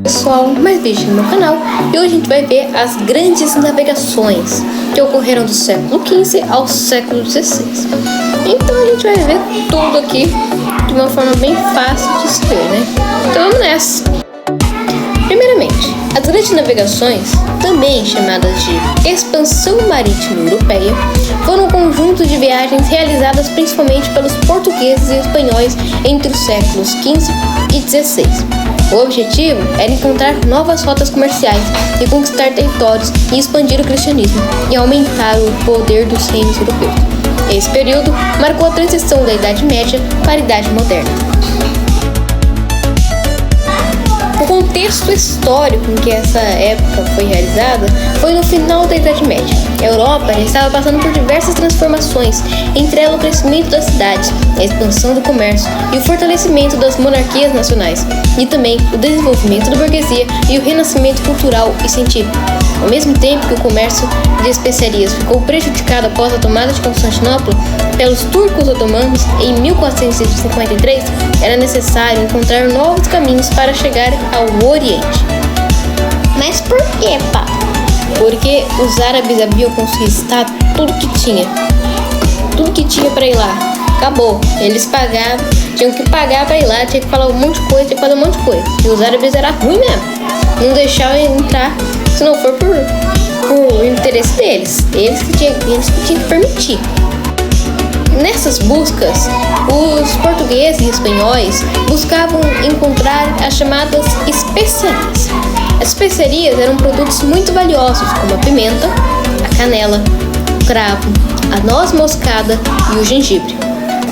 Pessoal, mais vídeo no meu canal e hoje a gente vai ver as grandes navegações que ocorreram do século XV ao século XVI. Então a gente vai ver tudo aqui de uma forma bem fácil de se ver, né? Então vamos nessa! Primeiramente, as grandes navegações, também chamadas de expansão marítima europeia, foram um conjunto de viagens realizadas principalmente pelos portugueses e espanhóis entre os séculos XV e XVI. O objetivo era encontrar novas rotas comerciais e conquistar territórios e expandir o cristianismo e aumentar o poder dos reinos europeus. Esse período marcou a transição da Idade Média para a Idade Moderna. O contexto histórico em que essa época foi realizada foi no final da Idade Média. A Europa já estava passando por diversas transformações, entre elas o crescimento das cidades, a expansão do comércio e o fortalecimento das monarquias nacionais, e também o desenvolvimento da burguesia e o renascimento cultural e científico. Ao mesmo tempo que o comércio de especiarias ficou prejudicado após a tomada de Constantinopla pelos turcos otomanos em 1453, era necessário encontrar novos caminhos para chegar ao Oriente. Mas por que, pá? Porque os árabes haviam conquistado tudo que tinha para ir lá. Acabou. Eles pagavam, tinham que pagar para ir lá, tinha que falar um monte de coisa, tinha que fazer um monte de coisa. E os árabes era ruim mesmo. Não deixavam entrar se não for por interesse deles. Eles que tinham que permitir. Nessas buscas, os portugueses e espanhóis buscavam encontrar as chamadas especiarias. As especiarias eram produtos muito valiosos, como a pimenta, a canela, o cravo, a noz moscada e o gengibre.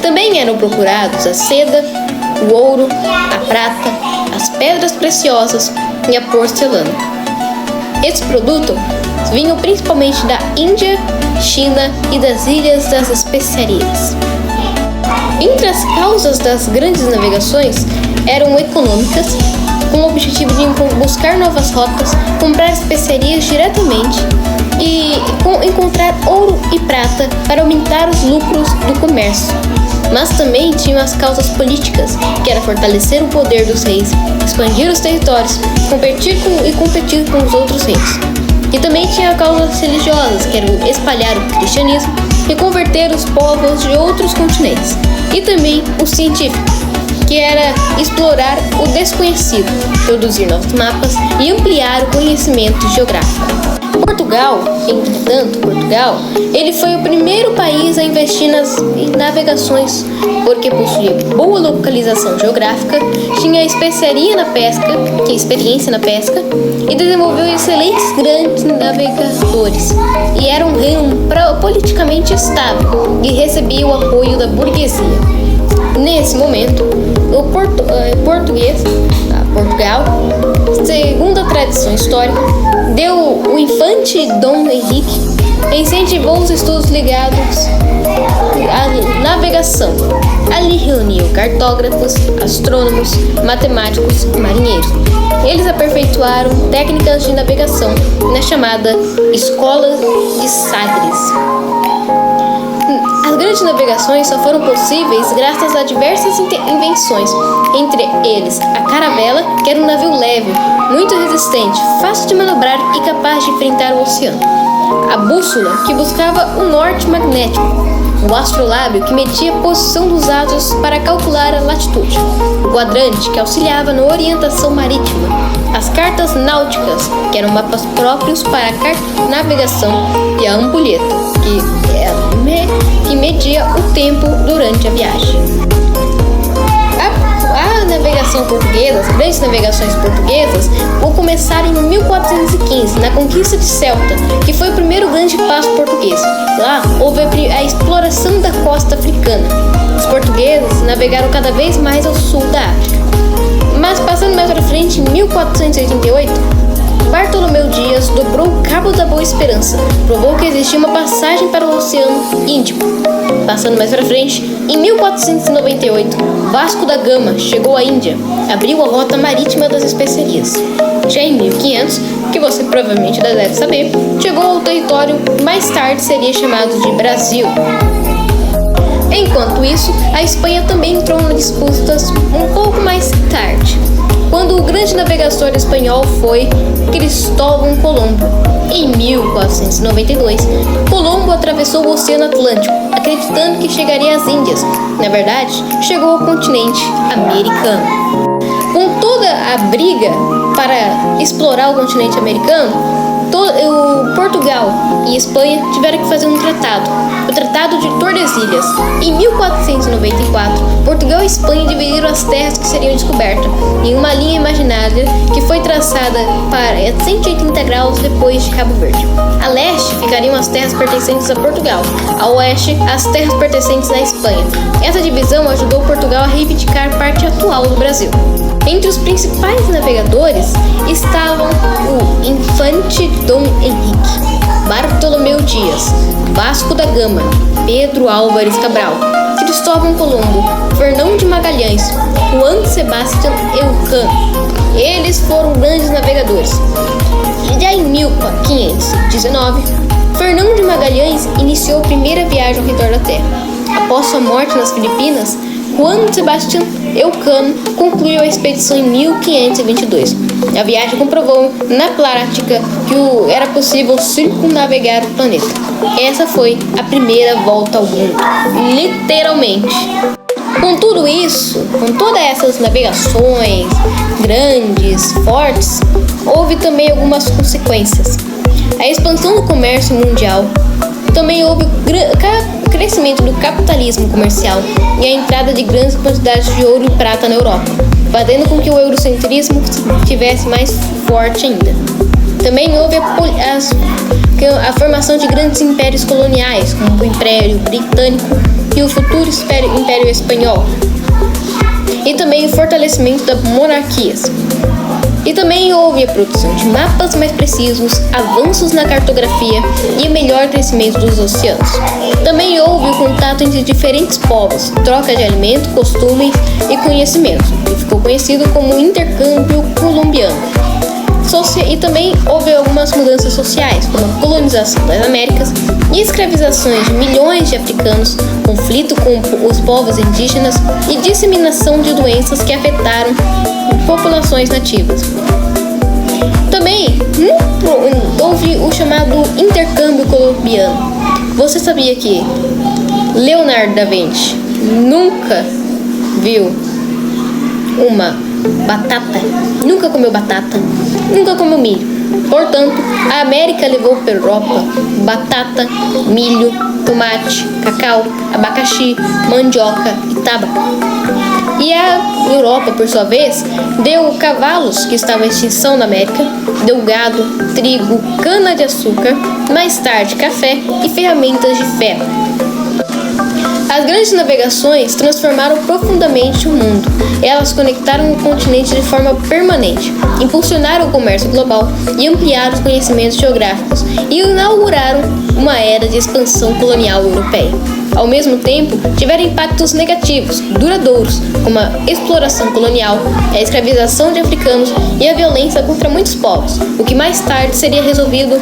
Também eram procurados a seda, o ouro, a prata, as pedras preciosas e a porcelana. Esses produtos vinham principalmente da Índia, China e das Ilhas das Especiarias. Entre as causas das grandes navegações eram econômicas, com o objetivo de buscar novas rotas, comprar especiarias diretamente e encontrar ouro e prata para aumentar os lucros do comércio. Mas também tinham as causas políticas, que era fortalecer o poder dos reis, expandir os territórios, competir com os outros reis. E também tinha causas religiosas, que eram espalhar o cristianismo e converter os povos de outros continentes. E também o científico, que era explorar o desconhecido, produzir novos mapas e ampliar o conhecimento geográfico. Portugal, entretanto, ele foi o primeiro país a investir nas navegações, porque possuía boa localização geográfica, tinha experiência na pesca e desenvolveu excelentes grandes navegadores, e era um reino politicamente estável e recebia o apoio da burguesia. Nesse momento, Portugal, segundo a tradição histórica, o infante Dom Henrique incentivou os estudos ligados à navegação. Ali reuniu cartógrafos, astrônomos, matemáticos e marinheiros. Eles aperfeiçoaram técnicas de navegação na chamada Escola de Sagres. As grandes navegações só foram possíveis graças a diversas invenções, entre eles a caravela, que era um navio leve, muito resistente, fácil de manobrar e capaz de enfrentar o oceano. A bússola, que buscava o norte magnético. O astrolábio, que media a posição dos astros para calcular a latitude. O quadrante, que auxiliava na orientação marítima. As cartas náuticas, que eram mapas próprios para a navegação. E a ampulheta, que media o tempo durante a viagem. As grandes navegações portuguesas vão começar em 1415, na conquista de Ceuta, que foi o primeiro grande passo português. Lá houve a exploração da costa africana. Os portugueses navegaram cada vez mais ao sul da África. Mas passando mais para frente, em 1488, Bartolomeu Dias dobrou o Cabo da Boa Esperança, provou que existia uma passagem para o Oceano Índico. Passando mais para frente, em 1498, Vasco da Gama chegou à Índia, abriu a rota marítima das especiarias. Já em 1500, que você provavelmente já deve saber, chegou ao território que mais tarde seria chamado de Brasil. Enquanto isso, a Espanha também entrou nas disputas um pouco mais tarde. quando o grande navegador espanhol foi Cristóvão Colombo. Em 1492, Colombo atravessou o Oceano Atlântico, acreditando que chegaria às Índias. Na verdade, chegou ao continente americano. Com toda a briga para explorar o continente americano, Portugal e Espanha tiveram que fazer um tratado, o Tratado de Tordesilhas. Em 1494, Portugal e Espanha dividiram as terras que seriam descobertas em uma linha imaginária que foi traçada para 180 graus depois de Cabo Verde. A leste ficariam as terras pertencentes a Portugal, a oeste as terras pertencentes à Espanha. Essa divisão ajudou Portugal a reivindicar parte atual do Brasil. Entre os principais navegadores estavam o Infante Dom Henrique, Bartolomeu Dias, Vasco da Gama, Pedro Álvares Cabral, Cristóvão Colombo, Fernão de Magalhães, Juan Sebastián Elcano. Eles foram grandes navegadores. Já em 1519, Fernão de Magalhães iniciou a primeira viagem ao redor da Terra. Após sua morte nas Filipinas, Juan Sebastián Elcano concluiu a expedição em 1522. A viagem comprovou na prática que era possível circunnavegar o planeta. Essa foi a primeira volta ao mundo, literalmente. Com tudo isso, com todas essas navegações grandes, fortes, houve também algumas consequências. A expansão do comércio mundial, também houve o crescimento do capitalismo comercial e a entrada de grandes quantidades de ouro e prata na Europa, fazendo com que o eurocentrismo estivesse mais forte ainda. Também houve a formação de grandes impérios coloniais, como o Império Britânico e o futuro Império Espanhol, e também o fortalecimento das monarquias. E também houve a produção de mapas mais precisos, avanços na cartografia e o melhor crescimento dos oceanos. Também houve o contato entre diferentes povos, troca de alimentos, costumes e conhecimentos, que ficou conhecido como intercâmbio colombiano. E também houve algumas mudanças sociais, como a colonização das Américas e escravizações de milhões de africanos, conflito com os povos indígenas e disseminação de doenças que afetaram populações nativas. Também houve o chamado intercâmbio colombiano. Você sabia que Leonardo da Vinci nunca viu uma batata, nunca comeu batata, nunca comeu milho? Portanto, a América levou para a Europa batata, milho, tomate, cacau, abacaxi, mandioca e tabaco. E a Europa, por sua vez, deu cavalos, que estavam em extinção na América, deu gado, trigo, cana-de-açúcar, mais tarde café e ferramentas de ferro. As grandes navegações transformaram profundamente o mundo. Elas conectaram o continente de forma permanente, impulsionaram o comércio global e ampliaram os conhecimentos geográficos e inauguraram uma era de expansão colonial europeia. Ao mesmo tempo, tiveram impactos negativos, duradouros, como a exploração colonial, a escravização de africanos e a violência contra muitos povos, o que mais tarde seria resolvido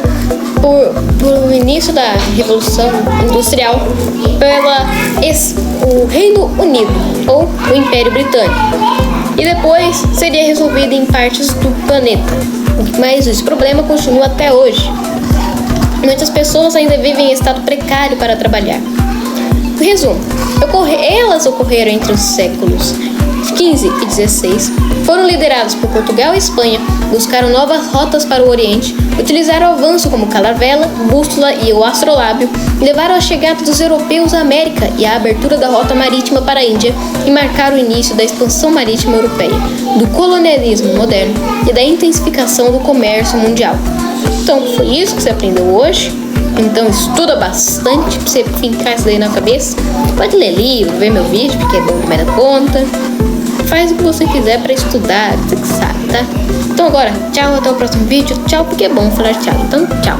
por início da Revolução Industrial pelo Reino Unido, ou o Império Britânico, e depois seria resolvido em partes do planeta. Mas esse problema continua até hoje. Muitas pessoas ainda vivem em estado precário para trabalhar. Resumo, elas ocorreram entre os séculos XV e XVI, foram lideradas por Portugal e Espanha, buscaram novas rotas para o Oriente, utilizaram o avanço como caravela, bússola e o astrolábio, levaram a chegada dos europeus à América e a abertura da rota marítima para a Índia e marcaram o início da expansão marítima europeia, do colonialismo moderno e da intensificação do comércio mundial. Então, foi isso que você aprendeu hoje? Então estuda bastante pra você fincar isso daí na cabeça. Pode ler livro, ver meu vídeo, porque é bom demais da conta. Faz o que você quiser pra estudar, você que sabe, tá? Então agora, tchau, até o próximo vídeo. Tchau, porque é bom falar tchau. Então, tchau.